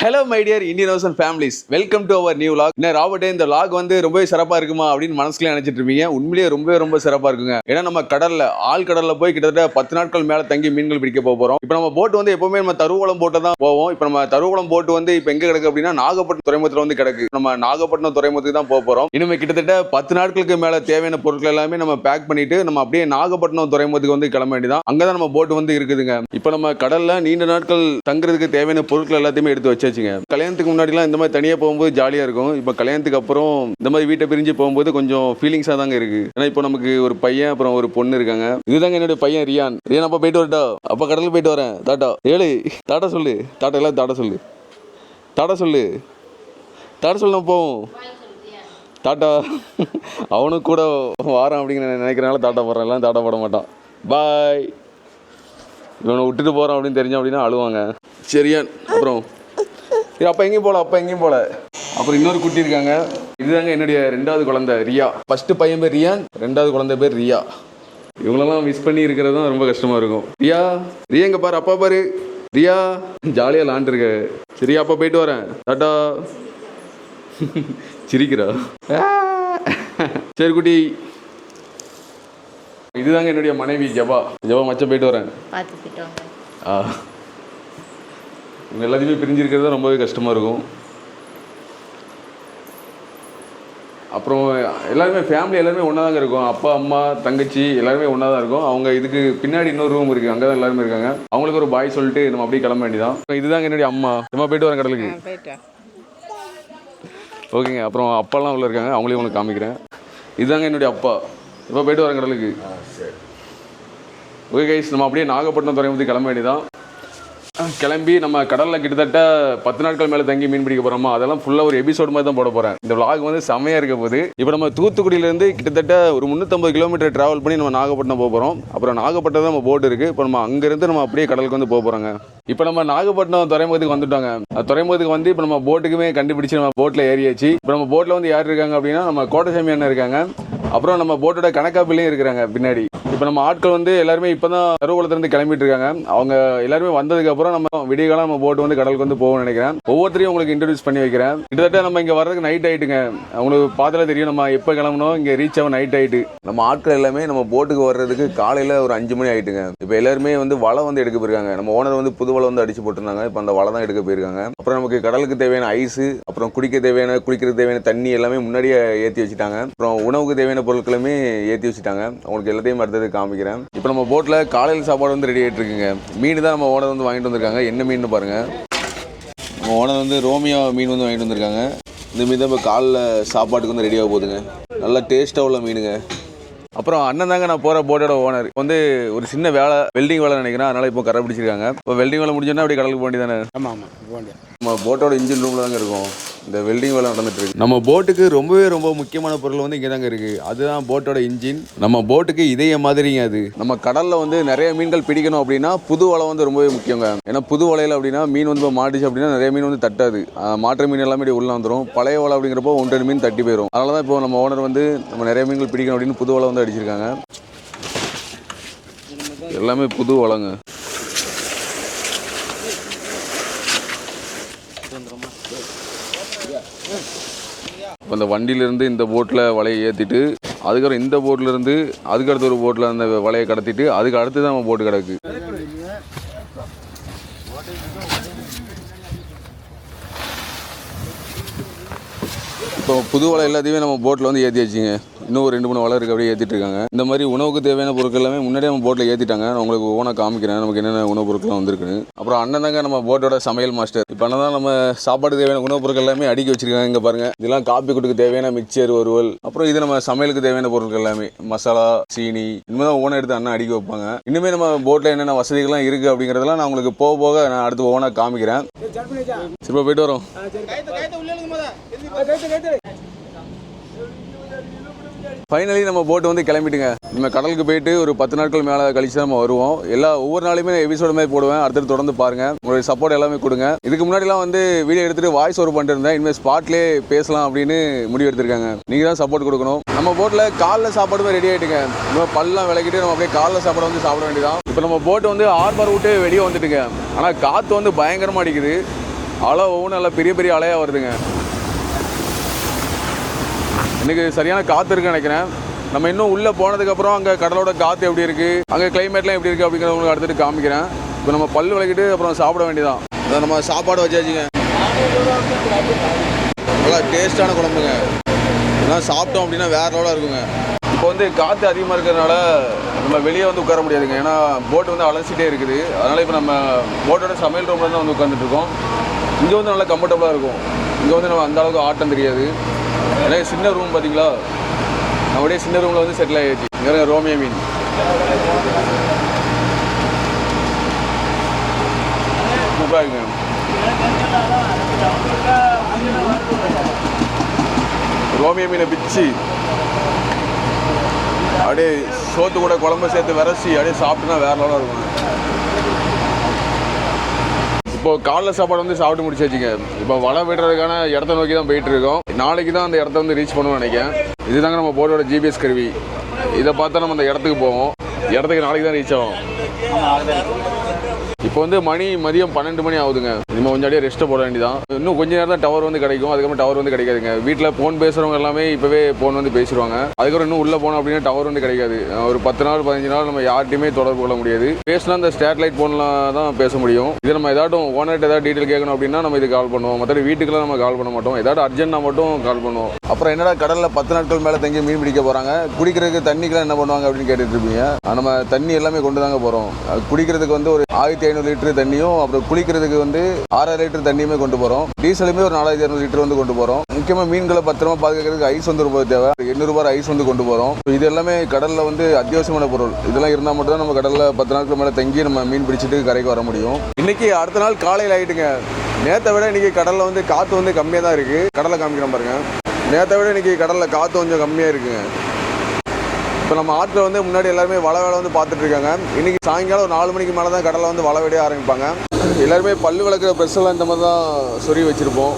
Hello my dear Indian ocean families, welcome to our new log. என்ன ராபர்ட்டே, இந்த lock வந்து ரொம்பவே சிறப்பாக இருக்குமா அப்படின்னு மனசுல நினைச்சிட்டு இருப்பீங்க. உண்மையிலேயே ரொம்ப சிறப்பாக இருக்குங்க. ஏன்னா நம்ம ஆழ்கடல்ல போய் கிட்டத்தட்ட 10 நாட்கள் மேலே தங்கி மீன்கள் பிடிக்க போகிறோம். இப்போ நம்ம போட் வந்து எப்பவுமே நம்ம தருவகுளம் போட்டு தான் போவோம். இப்போ நம்ம தருவகுளம் போட்டு வந்து இப்போ எங்கே கிடக்கு அப்படின்னா நாகப்பட்டினம் துறைமுகத்தில் வந்து கிடக்கு. நம்ம நாகப்பட்டினம் துறைமுகத்துக்கு தான் போக போகிறோம். இனிமேல் கிட்டத்தட்ட 10 நாட்களுக்கு மேலே தேவையான பொருட்கள் எல்லாமே நம்ம பேக் பண்ணிட்டு நம்ம அப்படியே நாகப்பட்டினம் துறைமுகத்துக்கு வந்து கிளம்ப வேண்டியதான். அங்கதான் நம்ம போட் வந்து இருக்குதுங்க. இப்போ நம்ம கடல்ல நீண்ட நாட்கள் தங்குறதுக்கு தேவையான பொருட்கள் எல்லாத்தையுமே எடுத்து வச்சு கல்யாணத்துக்கு முன்னாடிலாம் இந்த மாதிரி தனியாக போகும்போது ஜாலியாக இருக்கும். இப்போ கல்யாணத்துக்கு அப்புறம் இந்த மாதிரி வீட்டை பிரிஞ்சு போகும்போது கொஞ்சம் ஃபீலிங்ஸாக தாங்க இருக்கு. ஏன்னா இப்போ நமக்கு ஒரு பையன் அப்புறம் ஒரு பொண்ணு இருக்காங்க. இதுதாங்க என்னுடைய பையன் ரியான். அப்பா போயிட்டு வரட்டா, அப்பா கடலுக்கு போயிட்டு வரேன், டாட்டா ஏழு டாட்டா சொல்லு, டாட்டா எல்லாம் டாட்டா சொல்லு, டாட்டா சொல்லு, டாட்டா சொல்லு, போவோம் டாட்டா. அவனுக்கு கூட வாரம் அப்படிங்கிற நினைக்கிறனால டாட்டா போடுறான், எல்லாம் டாட்டா போட மாட்டான். பாய். இவனை விட்டுட்டு போகிறான் அப்படின்னு தெரிஞ்சோம் அப்படின்னா அழுவாங்க. சரியான். அப்புறம் அப்பா எங்கேயும் போல. அப்புறம் இன்னொரு குட்டி இருக்காங்க. இதுதாங்க என்னுடைய 2வது குழந்தை ரியா. ஃபர்ஸ்ட் பையன் பேர் ரியான், 2வது குழந்தை பேர் ரியா. இவங்களெல்லாம் மிஸ் பண்ணி இருக்கிறது தான் ரொம்ப கஷ்டமா இருக்கும். ரியா எங்க பாரு, அப்பா பாரு, ரியா ஜாலியா விளாண்டுருக்க. சரியா, அப்பா போயிட்டு வரேன், டாட்டா. சிரிக்கிறா. சரி குட்டி. இதுதாங்க என்னுடைய மனைவி ஜபா. மச்சம் போயிட்டு வரேன். இவங்க எல்லாத்தையுமே பிரிஞ்சிருக்கிறது ரொம்பவே கஷ்டமாக இருக்கும். அப்புறம் எல்லாருமே ஃபேமிலி எல்லாருமே ஒன்றா தாங்க இருக்கும். அப்பா அம்மா தங்கச்சி எல்லாருமே ஒன்றா தான் இருக்கும். அவங்க இதுக்கு பின்னாடி இன்னொரு ரூம் இருக்குது, அங்கே தான் எல்லாருமே இருக்காங்க. அவங்களுக்கு ஒரு பாய் சொல்லிட்டு நம்ம அப்படியே கிளம்ப வேண்டியதான். இதுதாங்க என்னுடைய அம்மா. நம்ம போயிட்டு வரேன் கடலுக்கு. ஓகேங்க. அப்புறம் அப்பாலாம் உள்ள இருக்காங்க, அவங்களையும் உங்களுக்கு காமிக்கிறேன். இதுதாங்க என்னுடைய அப்பா. இப்போ போயிட்டு வரேன் கடலுக்கு. ஓகே கைஸ், நம்ம அப்படியே நாகப்பட்டினம் துறைமுகத்துக்கு கிளம்ப வேண்டியதான். கிளம்பி நம்ம கடலில் கிட்டத்தட்ட 10 நாட்கள் மேலே தங்கி மீன் பிடிக்க போகிறோமா, அதெல்லாம் ஃபுல்லாக ஒரு எபிசோட் மாதிரி தான் போட போகிறேன். இந்த vlog வந்து செம்மையாக இருக்க போகுது. இப்போ நம்ம தூத்துக்குடியிலேருந்து கிட்டத்தட்ட ஒரு 350 கிலோமீட்டர் ட்ராவல் பண்ணி நம்ம நாகப்பட்டினம் போக போகிறோம். அப்புறம் நாகப்பட்டினம் நம்ம போட் இருக்குது. இப்போ நம்ம அங்கேருந்து நம்ம அப்படியே கடலுக்கு வந்து போக போகிறோங்க. இப்போ நம்ம நாகப்பட்டினம் துறைமுகத்துக்கு வந்துட்டாங்க. துறைமுகத்துக்கு வந்து இப்போ நம்ம போட்டுக்குமே கண்டுபிடிச்சி நம்ம போட்டில் ஏறியாச்சு. இப்போ நம்ம போட்டில் வந்து யார் இருக்காங்க அப்படின்னா நம்ம கோட்டசாமி அண்ணன் இருக்காங்க. அப்புறம் நம்ம போட்டோட கணக்காப்பிலையும் இருக்கிறாங்க பின்னாடி. இப்போ நம்ம ஆட்கள் வந்து எல்லாருமே இப்போ தான் தருவகுளத்துலேருந்து கிளம்பிட்டு இருக்காங்க. அவங்க எல்லாருமே வந்ததுக்கப்புறம் நம்ம விடிய காலம் நம்ம போட்டு வந்து கடலுக்கு வந்து போகணும்னு நினைக்கிறேன். ஒவ்வொருத்தரையும் உங்களுக்கு இன்ட்ரடியூஸ் பண்ணி வைக்கிறேன். கிட்டத்தட்ட நம்ம இங்கே வர்றதுக்கு நைட் ஆகிட்டுங்க. உங்களுக்கு பார்த்தாலே தெரியும் நம்ம எப்போ கிளம்பணும், இங்கே ரீச் ஆகும் நைட் ஆகிட்டு. நம்ம ஆட்கள் எல்லாமே நம்ம போட்டுக்கு வர்றதுக்கு காலையில் ஒரு 5 மணி ஆகிட்டுங்க. இப்போ எல்லாருமே வந்து வலை வந்து எடுக்க போயிருக்காங்க. நம்ம ஓனர் வந்து புது வலை வந்து அடிச்சு போட்டுருந்தாங்க. இப்போ அந்த வலை தான் எடுக்க போயிருக்காங்க. அப்புறம் நமக்கு கடலுக்கு தேவையான ஐஸு, அப்புறம் குளிக்கிறதுக்கு தேவையான தண்ணி எல்லாமே முன்னாடியே ஏற்றி வச்சுட்டாங்க. அப்புறம் உணவுக்கு தேவையான பொருட்களுமே ஏற்றி வச்சுட்டாங்க. உங்களுக்கு எல்லாத்தையும் அடுத்தது காமிக்கிறேன். இப்போ நம்ம போட்டில் காலையில் சாப்பாடு வந்து ரெடி ஆகிட்டு இருக்குங்க. மீன் தான் நம்ம ஓனர் வந்து வாங்கிட்டு வந்திருக்காங்க. என்ன மீன் பாருங்க. நம்ம ஓனர் வந்து ரோமியோ மீன் வந்து வாங்கிட்டு வந்திருக்காங்க. இந்த மீன் தான் இப்போ காலைல சாப்பாட்டுக்கு வந்து ரெடியாக போகுதுங்க. நல்லா டேஸ்ட்டாக உள்ள மீனுங்க. அப்புறம் அண்ணன் தாங்க நான் போகிற போட்டோட ஓனர். வந்து ஒரு சின்ன வேலை, வெல்டிங் வேலை நினைக்கிறேன். அதனால் இப்போ கரை பிடிச்சிருக்காங்க. இப்போ வெல்டிங் வேலை முடிஞ்சோன்னா அப்படியே கடலுக்கு போக வேண்டியதானே. ஆமாம், நம்ம போட்டோட இன்ஜின் ரூமில் தாங்க இருக்கும். இந்த வெல்டிங் வேலை நடந்துட்டு இருக்கு. நம்ம போட்டுக்கு ரொம்ப முக்கியமான பொருள் வந்து இங்கே தாங்க இருக்குது. அதுதான் போட்டோட இன்ஜின். நம்ம போட்டுக்கு இதே மாதிரிங்க. அது நம்ம கடலில் வந்து நிறைய மீன்கள் பிடிக்கணும் அப்படின்னா புது வலை வந்து ரொம்பவே முக்கியங்க. ஏன்னா புது வலையில் அப்படின்னா மீன் வந்து மாட்டுச்சு அப்படின்னா நிறைய மீன் வந்து தட்டாது. மாற்ற மீன் எல்லாமே உள்ளே வந்துடும். பழைய வலை அப்படிங்கிறப்போ 1-2 மீன் தட்டி போயிடும். அதனால தான் இப்போ நம்ம ஓனர் வந்து நம்ம நிறைய மீன்கள் பிடிக்கணும் அப்படின்னு புது வலை வந்து அடிச்சிருக்காங்க. எல்லாமே புது வலைங்க. இப்போ அந்த வண்டியிலேருந்து இந்த போட்டில் வலையை ஏற்றிட்டு அதுக்கப்புறம் இந்த போட்டிலேருந்து அதுக்கு அடுத்த ஒரு போட்டில் அந்த வலையை கடத்திட்டு அதுக்கு அடுத்து தான் நம்ம போட்டு கிடக்கு. இப்போ புது வலை எல்லாத்தையுமே நம்ம போட்டில் வந்து ஏற்றி வச்சுங்க. இன்னும் ஒரு 2-3 வலை இருக்குது, அப்படியே ஏற்றிட்டு இருக்காங்க. இந்த மாதிரி உணவுக்கு தேவையான பொருட்கள் எல்லாமே முன்னாடியே நம்ம போட்டில் ஏற்றிட்டாங்க. நான் உங்களுக்கு ஓனாக காமிக்கிறேன் நமக்கு என்னென்ன உணவுப் பொருட்கள்லாம் வந்திருக்குன்னு. அப்புறம் அண்ணன் தாங்க நம்ம போட்டோட சமையல் மாஸ்டர். இப்போ அண்ணன் தான் நம்ம சாப்பாடு தேவையான உணவுப் பொருட்கள் எல்லாமே அடுக்கி வச்சிருக்காங்க. இங்கே பாருங்க, இதெல்லாம் காப்பி கொடுக்க தேவையான மிக்சர், வறுவல், அப்புறம் இது நம்ம சமையலுக்கு தேவையான பொருட்கள் எல்லாமே மசாலா, சீனி, இனிமேல் தான் ஓனை எடுத்து அண்ணன் அடுக்கி வைப்பாங்க. இன்னுமே நம்ம போட்டில் என்னென்ன வசதிகள்லாம் இருக்குது அப்படிங்கிறதெல்லாம் நான் உங்களுக்கு போக நான் அடுத்து ஓனாக காமிக்கிறேன். சரி, போயிட்டு வரோம். ஃபைனலி நம்ம போட்டு வந்து கிளம்பிட்டுங்க. நம்ம கடலுக்கு போயிட்டு ஒரு 10 நாட்கள் மேலே கழிச்சு நம்ம வருவோம். ஒவ்வொரு நாளுமே எபிசோடு மாதிரி போடுவேன். அடுத்து தொடர்ந்து பாருங்க. உங்களுடைய சப்போர்ட் எல்லாமே கொடுங்க. இதுக்கு முன்னாடிலாம் வந்து வீடியோ எடுத்துட்டு வாய்ஸ் ஓவர் பண்ணிட்டு இருந்தேன். இனிமேல் ஸ்பாட்லேயே பேசலாம் அப்படின்னு முடிவு எடுத்திருக்காங்க. நீங்கள் தான் சப்போர்ட் கொடுக்கணும். நம்ம போட்டில் காலைல சாப்பாடுமே ரெடி ஆகிட்டுங்க. நம்ம பல்லாம் விளக்கிட்டு நம்ம அப்படியே காலைல சாப்பாடு வந்து சாப்பிட வேண்டியதான். இப்போ நம்ம போட்டு வந்து ஹார்பர் விட்டு வெளியே வந்துட்டுங்க. ஆனால் காற்று வந்து பயங்கரமாக அடிக்குது. அலை ஒவ்வொன்றும் நல்லா பெரிய பெரிய அலையாக வருதுங்க. இன்றைக்கி சரியான காற்று இருக்குன்னு நினைக்கிறேன். நம்ம இன்னும் உள்ளே போனதுக்கப்புறம் அங்கே கடலோட காற்று எப்படி இருக்குது, அங்கே கிளைமேட்லாம் எப்படி இருக்குது அப்படிங்கிறத உங்களுக்கு அடுத்துட்டு காமிக்கிறேன். இப்போ நம்ம பல் விளக்கிட்டு அப்புறம் சாப்பிட வேண்டியதான். அதை நம்ம சாப்பாடு வச்சாச்சுங்க. நல்லா டேஸ்ட்டான குழம்புங்க. இதெல்லாம் சாப்பிட்டோம் அப்படின்னா வேறு லெவலாக இருக்குங்க. இப்போ வந்து காற்று அதிகமாக இருக்கிறதுனால நம்ம வெளியே வந்து உட்கார முடியாதுங்க. ஏன்னா போட்டு வந்து அலசிட்டே இருக்குது. அதனால் இப்போ நம்ம போட்டோட சமையல் ரூமில் தான் வந்து உட்காந்துட்ருக்கோம். இங்கே வந்து நல்லா கம்ஃபர்டபுளாக இருக்கும். இங்கே வந்து நம்ம அந்த அளவுக்கு ஆட்டம் தெரியாது. ஏன்னா சின்ன ரூம் பார்த்தீங்களா, நம்மளுடைய சின்ன ரூமில் வந்து செட்டில் ஆகிடுச்சு. இங்கே ரோமியோ மீன் சூப்பராக இருக்குங்க. ரோமியோ மீனை பிச்சு அப்படியே சோத்து கூட குழம்பு சேர்த்து விரசி அப்படியே சாப்பிட்டுனா வேறு லெவலாக இருக்கும். இப்போது காலைல சாப்பாடு வந்து சாப்பிட்டு முடிச்சாச்சுங்க. இப்போ வலை விடுறதுக்கான இடத்த நோக்கி தான் போயிட்டு இருக்கோம். நாளைக்கு தான் அந்த இடத்த வந்து ரீச் பண்ணுவோம்னு நினைக்கிறேன். இதுதாங்க நம்ம போட்டோட ஜிபிஎஸ் கருவி. இதை பார்த்தா நம்ம அந்த இடத்துக்கு போவோம். இடத்துக்கு நாளைக்கு தான் ரீச் ஆகும். இப்போ வந்து மதியம் 12 மணி ஆகுதுங்க. நம்ம கொஞ்சம் அப்படியே ரெஸ்ட்டை போட வேண்டியதான். இன்னும் கொஞ்சம் நேரம் தான் டவர் வந்து கிடைக்கும். அதுக்கப்புறம் டவர் வந்து கிடைக்காதுங்க. வீட்டில் ஃபோன் பேசுகிறவங்க எல்லாமே இப்போவே ஃபோன் வந்து பேசிடுவாங்க. அதுக்கப்புறம் இன்னும் உள்ளே போனோம் அப்படின்னா டவர் வந்து கிடைக்காது. ஒரு 10 நாள் 15 நாள் நம்ம யார்ட்டையுமே தொடர்பு கொள்ள முடியாது. பேசினா அந்த ஸ்டேட்லைட் ஃபோன்லாம் தான் பேச முடியும். இது நம்ம ஏதாட்டும் ஓனர்கிட்ட ஏதாவது டீட்டெயில் கேட்கணும் அப்படின்னா நம்ம இது கால் பண்ணுவோம். மற்ற வீட்டுக்கெல்லாம் நம்ம கால் பண்ண மாட்டோம். ஏதாவது அர்ஜென்ட்னா மட்டும் கால் பண்ணுவோம். அப்புறம் என்னடா கடலில் 10 நாட்கள் மேலே தங்கி மீன் பிடிக்க போகிறாங்க, குடிக்கிறதுக்கு தண்ணிக்கெல்லாம் என்ன பண்ணுவாங்க அப்படின்னு கேட்டுட்டு இருப்பீங்க. நம்ம தண்ணி எல்லாமே கொண்டு தாங்க போகிறோம். குடிக்கிறதுக்கு வந்து ஒரு 1500 லிட்டர் தண்ணியும், அப்புறம் குளிக்கிறதுக்கு வந்து 6000 லிட்டர் தண்ணியுமே கொண்டு போகிறோம். டீசலுமே ஒரு 4200 லிட்டர் வந்து கொண்டு போகிறோம். முக்கியமாக மீன்களை பத்திரமா பாதுகாக்கிறதுக்கு ஐஸ் வந்து ரொம்ப தேவை. 800 ரூபாய் ஐஸ் வந்து கொண்டு போகிறோம். இது எல்லாமே கடலில் வந்து அத்தியாவசியமான பொருள். இதெல்லாம் இருந்தால் மட்டும் தான் நம்ம கடலில் 10 நாட்கள் மேலே தங்கி நம்ம மீன் பிடிச்சிட்டு கரைக்கு வர முடியும். இன்னைக்கு அடுத்த நாள் காலையில் ஆகிட்டுங்க. நேற்றை விட இன்னைக்கு கடலில் வந்து காற்று வந்து கம்மியாக தான் இருக்குது. கடலை காமிக்கிறோம் பாருங்க. நேற்றை விட இன்னைக்கு கடலில் காற்று கொஞ்சம் கம்மியாக இருக்குங்க. இப்போ நம்ம ஆற்றில் வந்து முன்னாடி எல்லாருமே வலை வேலை வந்து பார்த்துட்டு இருக்காங்க. இன்றைக்கி சாயங்காலம் ஒரு 4 மணிக்கு மேலே தான் கடலில் வந்து வலை விட ஆரம்பிப்பாங்க. எல்லாருமே பல்லு விளக்குற ப்ரெஸ்ஸெல்லாம் இந்த மாதிரி தான் சொறி வச்சுருப்போம்.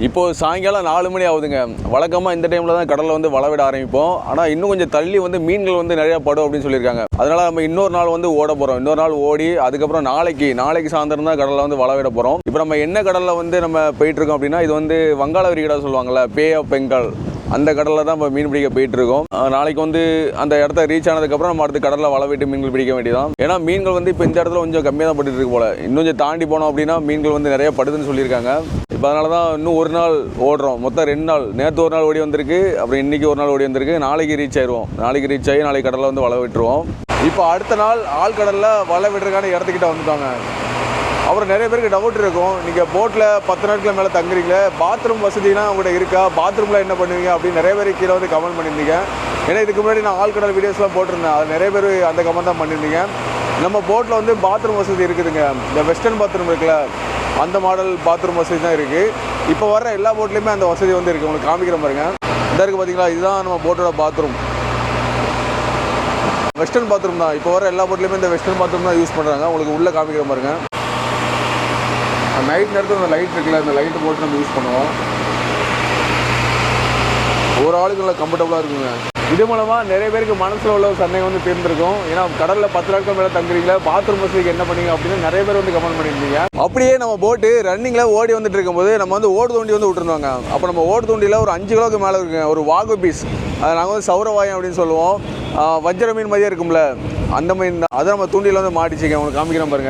இப்போது சாயங்காலம் 4 மணி ஆகுதுங்க. வழக்கமாக இந்த டைமில் தான் கடலில் வந்து வலை விட ஆரம்பிப்போம். ஆனால் இன்னும் கொஞ்சம் தள்ளி வந்து மீன்கள் வந்து நிறையா படும் அப்படின்னு சொல்லியிருக்காங்க. அதனால் நம்ம இன்னொரு நாள் வந்து ஓட போகிறோம். இன்னொரு நாள் ஓடி அதுக்கப்புறம் நாளைக்கு சாயந்தரம் தான் கடலில் வந்து வலை விட போகிறோம். இப்போ நம்ம என்ன கடலில் வந்து நம்ம போயிட்டுருக்கோம் அப்படின்னா, இது வந்து வங்காள விரிகுடா சொல்லுவாங்கள்ல, பே ஆஃப் பெங்கால், அந்த கடலில் தான் இப்போ மீன் பிடிக்க போயிட்டுருக்கோம். நாளைக்கு வந்து அந்த இடத்த ரீச் ஆனதுக்கப்புறம் நம்ம அடுத்து கடலில் வலை விட்டு மீன்கள் பிடிக்க வேண்டியதான். ஏன்னா மீன்கள் வந்து இப்போ இந்த இடத்துல கொஞ்சம் கம்மியாக தான் பட்டுட்டு இருக்கு போல். இன்னும் கொஞ்சம் தாண்டி போனோம் அப்படின்னா மீன்கள் வந்து நிறைய படுதுன்னு சொல்லியிருக்காங்க. இப்போ அதனால தான் இன்னும் ஒரு நாள் ஓடுறோம். மொத்தம் 2 நாள். நேற்று ஒரு நாள் ஓடி வந்திருக்கு, அப்புறம் இன்றைக்கி ஒரு நாள் ஓடி வந்திருக்கு. நாளைக்கு ரீச் ஆயிடுவோம். நாளைக்கு ரீச் ஆகி நாளைக்கு கடலில் வந்து வலை விட்டுருவோம். இப்போ அடுத்த நாள் ஆழ்கடலில் வலை விடுறதுக்கான இடத்துக்கிட்ட வந்துட்டாங்க. அப்புறம் நிறைய பேருக்கு டவுட் இருக்கும், நீங்கள் போட்டில் 10 நாட்கள் மேலே தங்குறீங்களே, பாத்ரூம் வசதினா உங்கள்கிட்ட இருக்கா, பாத்ரூமில் என்ன பண்ணுவீங்க அப்படின்னு நிறைய பேர் கீழே வந்து கமெண்ட் பண்ணியிருந்தீங்க. ஏன்னா இதுக்கு முன்னாடி நான் ஆழ்கடல் வீடியோஸ்லாம் போட்டிருந்தேன். அது நிறைய பேர் அந்த கமெண்ட் தான் பண்ணியிருந்தீங்க. நம்ம போட்டில் வந்து பாத்ரூம் வசதி இருக்குதுங்க. இந்த வெஸ்டர்ன் பாத்ரூம் இருக்குல்ல, அந்த மாடல் பாத்ரூம் வசதி தான் இருக்குது. இப்போ வர எல்லா போட்லேயுமே அந்த வசதி வந்து இருக்குது. உங்களுக்கு காமிக்கிற பாருங்க. இந்த இருக்குது பார்த்தீங்களா, இதுதான் நம்ம போட்டோட பாத்ரூம். வெஸ்டர்ன் பாத்ரூம் தான். இப்போ வர எல்லா போட்லேயுமே இந்த வெஸ்டர்ன் பாத்ரூம் தான் யூஸ் பண்ணுறாங்க. உங்களுக்கு உள்ளே காமிக்கிற பாருங்க. நைட் நேரத்தில் இந்த லைட் இருக்குல்ல, இந்த லைட்டு போட்டு நம்ம யூஸ் பண்ணுவோம். ஒரு ஆளுக்கு நல்லா கம்ஃபர்டபுளாக இருக்குங்க. இது மூலமாக நிறைய பேருக்கு மனசில் உள்ள சந்தேகம் வந்து தீர்ந்துருக்கும். ஏன்னா கடலில் 10 நாட்கள் மேலே தங்குறீங்களா, பாத்ரூம் வசதிக்கு என்ன பண்ணீங்க அப்படின்னு நிறைய பேர் வந்து கமெண்ட் பண்ணியிருந்தீங்க. அப்படியே நம்ம போட்டு ரன்னிங்கில் ஓடி வந்துட்டு இருக்கும்போது நம்ம வந்து ஓடு தூண்டி வந்து விட்டுருந்தாங்க. அப்போ நம்ம ஓடு தூண்டியில் ஒரு 5 கிலோவுக்கு மேலே இருக்குங்க ஒரு வாகு பீஸ். அதை நாங்கள் வந்து சௌரவாயம் அப்படின்னு சொல்லுவோம். வஞ்சர மீன் மாதிரியே இருக்கும்ல, அந்த மீன் தான். அதை நம்ம தூண்டியில் வந்து மாட்டிச்சிங்க. உங்களுக்கு காமிக்கிறேன் பாருங்க.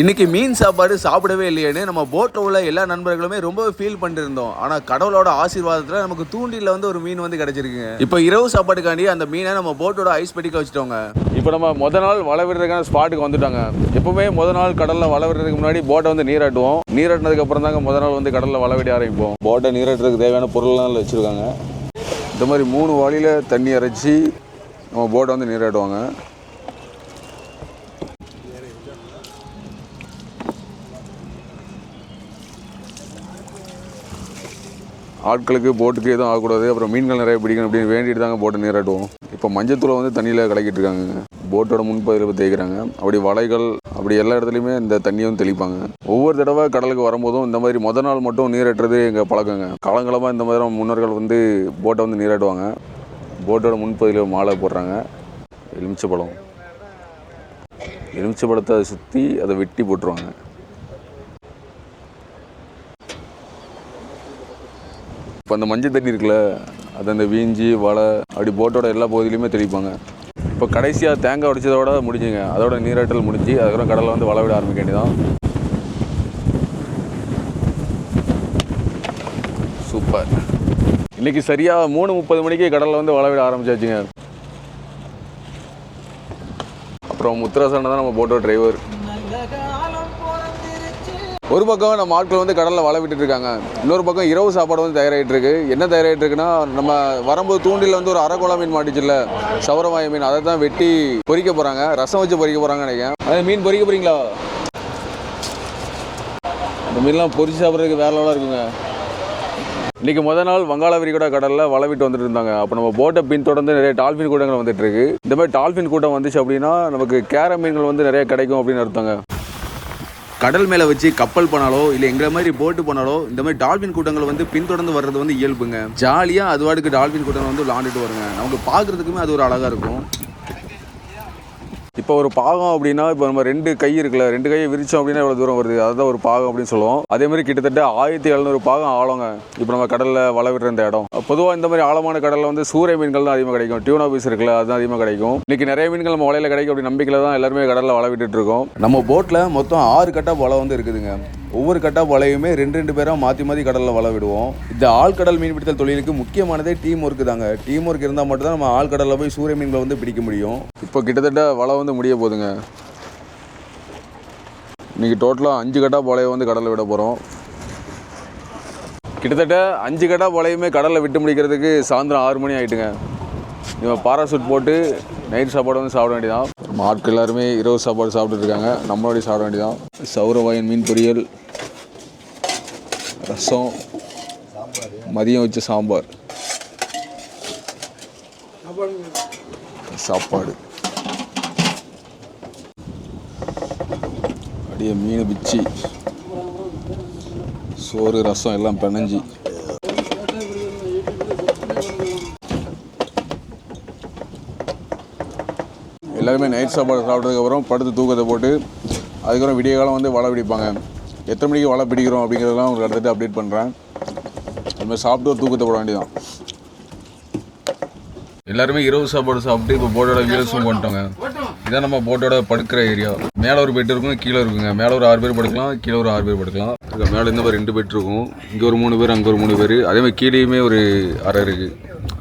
இன்னைக்கு மீன் சாப்பாடு சாப்பிடவே இல்லையேன்னு நம்ம போட்டில் உள்ள எல்லா நண்பர்களுமே ரொம்ப ஃபீல் பண்ணிட்டு இருந்தோம். ஆனால் கடவுளோட ஆசீர்வாதத்தில் நமக்கு தூண்டில வந்து ஒரு மீன் வந்து கிடைச்சிருக்குங்க. இப்போ இரவு சாப்பாட்டுக்காண்டி அந்த மீனை நம்ம போட்டோட ஐஸ் பெட்டிக்கு வச்சுட்டோங்க. இப்போ நம்ம முத நாள் வலை விடுறதுக்கான ஸ்பாட்டுக்கு வந்துட்டாங்க. எப்பவுமே முத நாள் கடலில் வலை விடுறதுக்கு முன்னாடி போட்டை வந்து நீராட்டுவோம். நீராட்டினதுக்கு அப்புறம் தாங்க முத நாள் வந்து கடலில் வலை விட ஆரம்பிப்போம். போட்டை நீராட்டுறதுக்கு தேவையான பொருள்லாம் வச்சுருக்காங்க. இந்த மாதிரி 3 வாளியில் தண்ணி அரைச்சி நம்ம போட்டை வந்து நீராட்டுவாங்க. ஆட்களுக்கு போட்டுக்கு எதுவும் ஆகக்கூடாது, அப்புறம் மீன்கள் நிறைய பிடிக்கணும் அப்படின்னு வேண்டிட்டு தாங்க போட்டை நீராட்டுவோம். இப்போ மஞ்சத்தூளை வந்து தண்ணியில் கலக்கிட்டு இருக்காங்க. போட்டோட முன்பகுதியில் தேய்க்கிறாங்க. அப்படி வலைகள் அப்படி எல்லா இடத்துலையுமே இந்த தண்ணியும் தெளிப்பாங்க. ஒவ்வொரு தடவை கடலுக்கு வரும்போதும் இந்த மாதிரி மொதல் நாள் மட்டும் நீரேற்றுறது எங்கள் பழக்கங்க. காலங்காலமாக இந்த மாதிரி முன்னோர்கள் வந்து போட்டை வந்து நீராட்டுவாங்க. போட்டோட முன்பகுதியில் மாலை போடுறாங்க. எலுமிச்சை பழத்தை அதை சுற்றி அதை வெட்டி போட்டுருவாங்க. இப்போ அந்த மஞ்சள் தண்ணி இருக்குல்ல, அது அந்த வீஞ்சி வலை அப்படி போட்டோட எல்லா பகுதியிலையுமே தெளிப்பாங்க. இப்போ கடைசியாக தேங்காய் உடைச்சதோட முடிஞ்சுங்க. அதோட நீராட்டல் முடிஞ்சு அதுக்கப்புறம் கடலில் வந்து வலை விட ஆரம்பிக்க வேண்டியதான். சூப்பர். இன்றைக்கி சரியாக 3:30 மணிக்கு கடலில் வந்து வலை விட ஆரம்பிச்சாச்சுங்க. அப்புறம் முத்துராசன் தான் நம்ம போட்டோ டிரைவர். ஒரு பக்கம் நம்ம ஆட்கள் வந்து கடலில் வலை விட்டுட்டு இருக்காங்க, இன்னொரு பக்கம் இரவு சாப்பாடு வந்து தயாராகிட்டு இருக்கு. என்ன தயாராகிட்டு இருக்குன்னா, நம்ம வரும்போது தூண்டில் வந்து ஒரு அரைக்கோளா மீன் மாட்டிச்சுல்ல, சவரவாய மீன், அதை தான் வெட்டி பொரிக்க போகிறாங்க. ரசம் வச்சு பொரிக்க போகிறாங்கன்னு நினைக்கிறேன். அது மீன் பொரிக்க போகிறீங்களா? அந்த மீன்லாம் பொரிச்சு சாப்பிட்றதுக்கு வேற லெவலாக இருக்குங்க. இன்றைக்கி முதல் நாள் வங்காள விரிகுடா கடலில் வலை விட்டு வந்துட்டு இருந்தாங்க. அப்போ நம்ம போட்டை பின் தொடர்ந்து நிறைய டால்ஃபின் கூட்டங்கள் வந்துட்டு இருக்கு. இந்த மாதிரி டால்ஃபின் கூட்டம் வந்துச்சு அப்படின்னா நமக்கு கேர மீன்கள் வந்து நிறைய கிடைக்கும் அப்படின்னு அர்த்தங்க. கடல் மேலே வச்சு கப்பல் போனாலோ இல்லை எங்களை மாதிரி போட்டு போனாலோ இந்த மாதிரி டால்ஃபின் கூட்டங்கள் வந்து பின்தொடர்ந்து வர்றது வந்து இயல்புங்க. ஜாலியாக அதுவாடுக்கு டால்ஃபின் கூட்டங்கள் வந்து விளாண்டுட்டு வருங்க. நமக்கு பார்க்குறதுக்குமே அது ஒரு அழகாக இருக்கும். இப்போ ஒரு பாகம் அப்படின்னா, இப்போ நம்ம 2 கை இருக்குல்ல, 2 கையை விரிச்சோம் அப்படின்னா எவ்வளோ தூரம் வருது, அதுதான் ஒரு பாகம் அப்படின்னு சொல்லுவோம். அதே மாதிரி கிட்டத்தட்ட 1700 பாகம் ஆழங்க இப்போ நம்ம கடலில் வலை விடுற இந்த இடம். பொதுவாக இந்த மாதிரி ஆழமான கடலில் வந்து சூறை மீன்கள் தான் அதிகமாக கிடைக்கும். டியூனா பீஸ் இருக்குல்ல, அதுதான் அதிகமாக கிடைக்கும். இன்றைக்கி நிறைய மீன்கள் நம்ம வலையில் கிடைக்கும் அப்படி நம்பிக்கையில் தான் எல்லாருமே கடலில் வலை விட்டுட்டு இருக்கோம். நம்ம போட்டில் மொத்தம் 6 கட்டாப் வலை வந்து இருக்குதுங்க. ஒவ்வொரு கட்டாப் வலையுமே 2 பேராக மாற்றி மாற்றி கடலில் வலை விடுவோம். இந்த ஆழ்கடல் மீன்பிடித்தல் தொழிலுக்கு முக்கியமானதே டீம் ஒர்க்கு தாங்க. டீம் ஒர்க் இருந்தால் மட்டும்தான் நம்ம ஆழ்கடலில் போய் சூரிய மீன்களை வந்து பிடிக்க முடியும். இப்போ கிட்டத்தட்ட வலை வந்து முடிய போகுதுங்க. இன்றைக்கி டோட்டலாக 5 கட்டாப் வலையை வந்து கடலில் விட போகிறோம். கிட்டத்தட்ட 5 கட்டாப் வலையுமே கடலில் விட்டு முடிக்கிறதுக்கு சாயந்தரம் 6 மணி ஆகிட்டுங்க. நம்ம பாராசூட் போட்டு நைட் சாப்பாடு வந்து சாப்பிட வேண்டியதான். நம்ம ஆட்கள் எல்லாருமே இரவு சாப்பாடு சாப்பிட்டுட்டு இருக்காங்க. நம்மளோடய சாப்பிட வேண்டியதான். சௌரவாயன் மீன் பொரியல், ரசம், மதியம் வச்ச சாம்பார், சாப்பாடு, அப்படியே மீன் பிச்சு, சோறு, ரசம் எல்லாம் பிணைஞ்சி. எல்லாருமே நைட் சாப்பாடு சாப்பிட்டதுக்கப்புறம் படுத்து தூக்கத்தை போட்டு அதுக்கப்புறம் விடிய காலம் வந்து வலை பிடிப்பாங்க. எத்தனை மணிக்கு வலை பிடிக்கிறோம் அப்படிங்கிறதெல்லாம் உங்களுக்கு அடுத்துட்டு அப்டேட் பண்ணுறேன். அதுமாதிரி சாப்பிட்டு ஒரு தூக்கத்தை போட வேண்டியதான். எல்லாருமே இரவு சாப்பாடு சாப்பிட்டு இப்போ போட்டோட வீரஸும் பண்ணிட்டோங்க. இதான் நம்ம போட்டோட படுக்கிற ஏரியா. மேலே ஒரு பெட் இருக்கும், கீழே இருக்குங்க. மேலே ஒரு 6 பேர் படுக்கலாம், கீழே ஒரு 6 பேர் படுக்கலாம். மேலே இந்த மாதிரி 2 பெட் இருக்கும். இங்கே ஒரு 3 பேர், அங்கே ஒரு 3 பேர். அதேமாதிரி கீழேயுமே ஒரு அறை இருக்குது,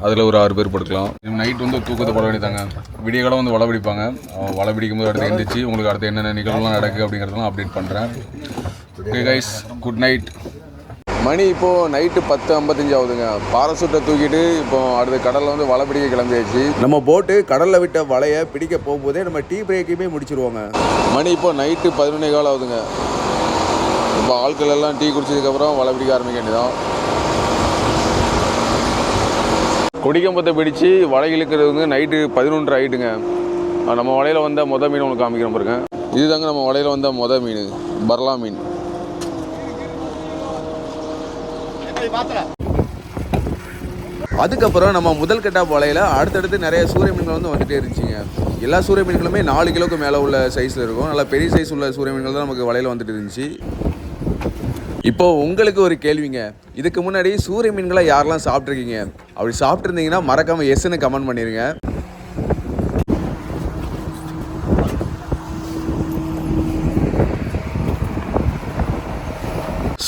அதில் ஒரு 6 பேர் படுக்கலாம். நைட் வந்து தூக்கத்தை போட வேண்டியதாங்க. விடிய காலம் வந்து வலை பிடிப்பாங்க. வலை பிடிக்கும் போது அடுத்து எழுந்திரிச்சு உங்களுக்கு அடுத்து என்னென்ன நிகழ்வுலாம் நடக்குது அப்படிங்கிறதெல்லாம் அப்டேட் பண்ணுறேன். Okay guys, good night. மணி இப்போது நைட்டு 10:55 ஆகுதுங்க. பாராசூட்டை தூக்கிட்டு இப்போ அடுத்த கடலில் வந்து வலை பிடிக்க கிளம்பியாச்சு. நம்ம போட்டு கடலில் விட்ட வலையை பிடிக்க போகும்போதே நம்ம டீ பிரேக்கையுமே முடிச்சிருவோங்க. மணி இப்போ நைட்டு 11:15 ஆகுதுங்க. இப்போ ஆட்கள் எல்லாம் டீ குடிச்சதுக்கப்புறம் வலை பிடிக்க ஆரம்பிக்க வேண்டியதான். கொடிக்கம்பத்தை பிடிச்சி வலை இழுக்கிறது வந்து நைட்டு 11:30 ஆகிட்டுங்க. நம்ம வலையில் வந்த மொதல் மீன் உங்களுக்கு காமிக்கிறோம் பாருங்க. இதுதாங்க நம்ம வலையில் வந்த மொதல் மீன், பர்லா மீன். அதுக்கப்புறம் நம்ம முதல் கட்டாப் வலையில் அடுத்தடுத்து நிறைய சூரிய மீன்கள் வந்து வந்துட்டே இருந்துச்சுங்க. எல்லா சூரிய மீன்களுமே 4 கிலோக்கு மேலே உள்ள சைஸில் இருக்கும். நல்லா பெரிய சைஸ் உள்ள சூரிய மீன்கள் தான் நமக்கு வலையில் வந்துட்டு இருந்துச்சு. இப்போ உங்களுக்கு ஒரு கேள்விங்க, இதுக்கு முன்னாடி சூரிய மீன்களை யாரெல்லாம் சாப்பிட்ருக்கீங்க? அப்படி சாப்பிட்ருந்தீங்கன்னா மறக்காமல் எஸ்ன்னு கமெண்ட் பண்ணிடுங்க.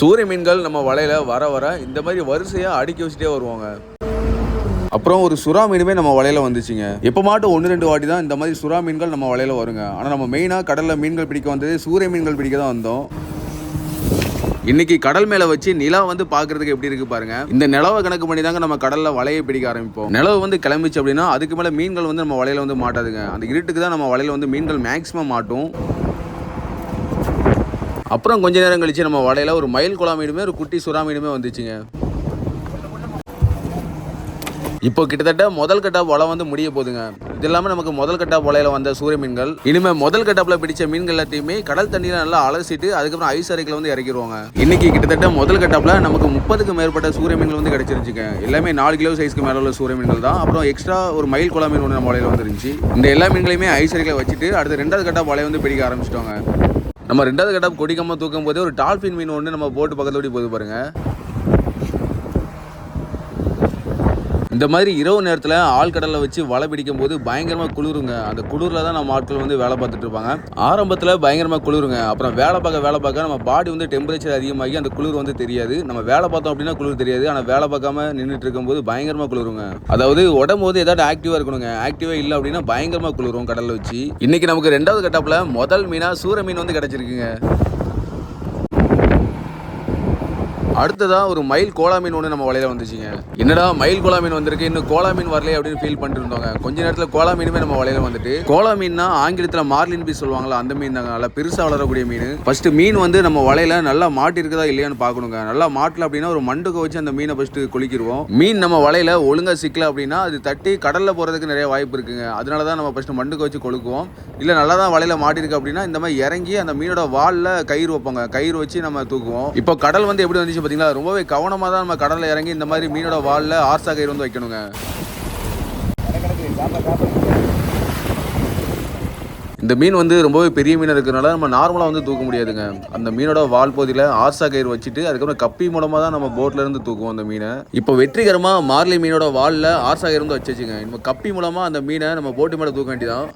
சூரிய மீன்கள் நம்ம வலையில் வர வர இந்த மாதிரி வரிசையாக அடுக்கி வச்சுட்டே வருவாங்க. அப்புறம் ஒரு சுறா மீனுமே நம்ம வலையில் வந்துச்சுங்க. எப்போ மாட்டும் 1-2 வாட்டி தான் இந்த மாதிரி சுறா மீன்கள் நம்ம வலையில் வருங்க. ஆனால் நம்ம மெயினாக கடலில் மீன்கள் பிடிக்க வந்தது சூரிய மீன்கள் பிடிக்க தான் வந்தோம். இன்னைக்கு கடல் மேலே வச்சு நிலா வந்து பார்க்கறதுக்கு எப்படி இருக்கு பாருங்க. இந்த நிலவை கணக்கு பண்ணி தாங்க நம்ம கடலில் வலையை பிடிக்க ஆரம்பிப்போம். நிலவு வந்து கிளம்பிச்சு அப்படின்னா அதுக்கு மேலே மீன்கள் வந்து நம்ம வலையில் வந்து மாட்டாதுங்க. அந்த இருட்டுக்கு தான் நம்ம வலையில் வந்து மீன்கள் மேக்ஸிமம் மாட்டும். அப்புறம் கொஞ்ச நேரம் கழிச்சு நம்ம வலையில் ஒரு மயில் குளா மீனுமே ஒரு குட்டி சுறா மீனுமே வந்துச்சுங்க. இப்போ கிட்டத்தட்ட முதல் கட்டாப் வலை வந்து முடிய போகுதுங்க. இது இல்லாமல் நமக்கு முதல் கட்டாப் வலையில் வந்த சூரிய மீன்கள் இனிமேல் முதல் கட்டாப்பில் பிடிச்ச மீன்கள் எல்லாத்தையுமே கடல் தண்ணியில் நல்லா அலசிட்டு அதுக்கப்புறம் ஐஸ் அறைக்கில் வந்து இறக்கிடுவாங்க. இன்னைக்கு கிட்டத்தட்ட முதல் கட்டாப்பில் நமக்கு 30க்கும் மேற்பட்ட சூரிய மீன்கள் வந்து கிடைச்சிருச்சுங்க. எல்லாமே 4 கிலோ சைஸ்க்கு மேலே உள்ள சூரிய மீன்கள் தான். அப்புறம் எக்ஸ்ட்ரா ஒரு மயில் குளா மீன் ஒன்று நம்ம வலையில் வந்துருந்துச்சு. இந்த எல்லா மீன்களையுமே ஐஸ் அறைக்கில் வச்சுட்டு அடுத்த 2வது கட்டாப் வலையை வந்து பிடிக்க ஆரம்பிச்சிட்டோங்க. நம்ம 2வது கட்டாப் கொடிக்கமாக தூக்கும் போது ஒரு டால்ஃபின் மீன் ஒன்று நம்ம போட்டு பக்கத்தோடி போது பாருங்க. இந்த மாதிரி இரவு நேரத்தில் ஆழ்கடலில் வச்சு வலை பிடிக்கும் போது பயங்கரமாக குளிருங்க. அந்த குளிரில் தான் நம்ம ஆட்கள் வந்து வேலை பார்த்துட்டு இருப்பாங்க. ஆரம்பத்தில் பயங்கரமாக குளிருங்க. அப்புறம் வேலை பார்க்க நம்ம பாடி வந்து டெம்பரேச்சர் அதிகமாகி அந்த குளிர் வந்து தெரியாது. நம்ம வேலை பார்த்தோம் அப்படின்னா குளிர் தெரியாது. ஆனால் வேலை பார்க்காம நின்றுட்டு இருக்கும்போது பயங்கரமாக குளிருங்க. அதாவது உடம்பு வந்து ஏதாவது ஆக்டிவாக இருக்கணுங்க. ஆக்டிவாக இல்லை அப்படின்னா பயங்கரமாக குளிரும் கடலில் வச்சு. இன்னைக்கு நமக்கு 2வது கட்டாப்பில் முதல் மீனாக சூர மீன் வந்து கிடச்சிருக்குங்க. அடுத்ததான் ஒரு மயில் கோலா மீன் ஒன்று நம்ம வலையில் வந்துச்சுங்க. என்னடா மயில் கோலா மீன் வந்திருக்கு, இன்னும் கோலா மீன் வரலையே அப்படின்னு ஃபீல் பண்ணிட்டு இருந்தோங்க. கொஞ்ச நேரத்தில் கோலா மீனுமே நம்ம வலையில் வந்துட்டு, கோலா மீன்னா ஆங்கிலத்தில் மார்லின் பீஸ் சொல்லுவாங்களா, அந்த மீன் தாங்க. நல்லா பெருசாக வளரக்கூடிய மீன். ஃபர்ஸ்ட் மீன் வந்து நம்ம வலையில் நல்லா மாட்டி இருக்குதா இல்லையான்னு பார்க்கணுங்க. நல்லா மாட்டல அப்படின்னா ஒரு மண்டுக்கு வச்சு அந்த மீனை ஃபர்ஸ்ட் குளிக்கிடுவோம். மீன் நம்ம வலையில் ஒழுங்காக சிக்கல அப்படின்னா அது தட்டி கடலில் போகிறதுக்கு நிறைய வாய்ப்பு இருக்குங்க. அதனால தான் நம்ம ஃபர்ஸ்ட் மண்டுக்கு வச்சு கொழுக்குவோம். இல்லை நல்லா தான் வலையில் மாட்டிருக்கு அப்படின்னா இந்த மாதிரி இறங்கி அந்த மீனோட வாலில் கயிறு வைப்பாங்க. கயிறு வச்சு நம்ம தூக்குவோம். இப்போ கடல் வந்து எப்படி வந்துச்சு பார்த்தீங்களா, ரொம்பவே கவனமாக தான் நம்ம கடலில் இறங்கி இந்த மாதிரி மீனோட வாலில் ஆர்சா கயிறு வந்து வைக்கணுங்க. இந்த மீன் வந்து ரொம்பவே பெரிய மீன் இருக்கிறனால நம்ம நார்மலாக வந்து தூக்க முடியாதுங்க. அந்த மீனோட வால் பகுதியில் ஆர்சா கயிறு வச்சுட்டு அதுக்கப்புறம் கப்பி மூலமாக தான் நம்ம போட்டில் இருந்து தூக்குவோம் அந்த மீனை. இப்போ வெற்றிகரமாக மார்லி மீனோட வாலில் ஆர்சா கயிறு வந்து வச்சுச்சுங்க. இப்போ கப்பி மூலமாக அந்த மீனை நம்ம போட்டு மேலே தூக்க வேண்டியதான்.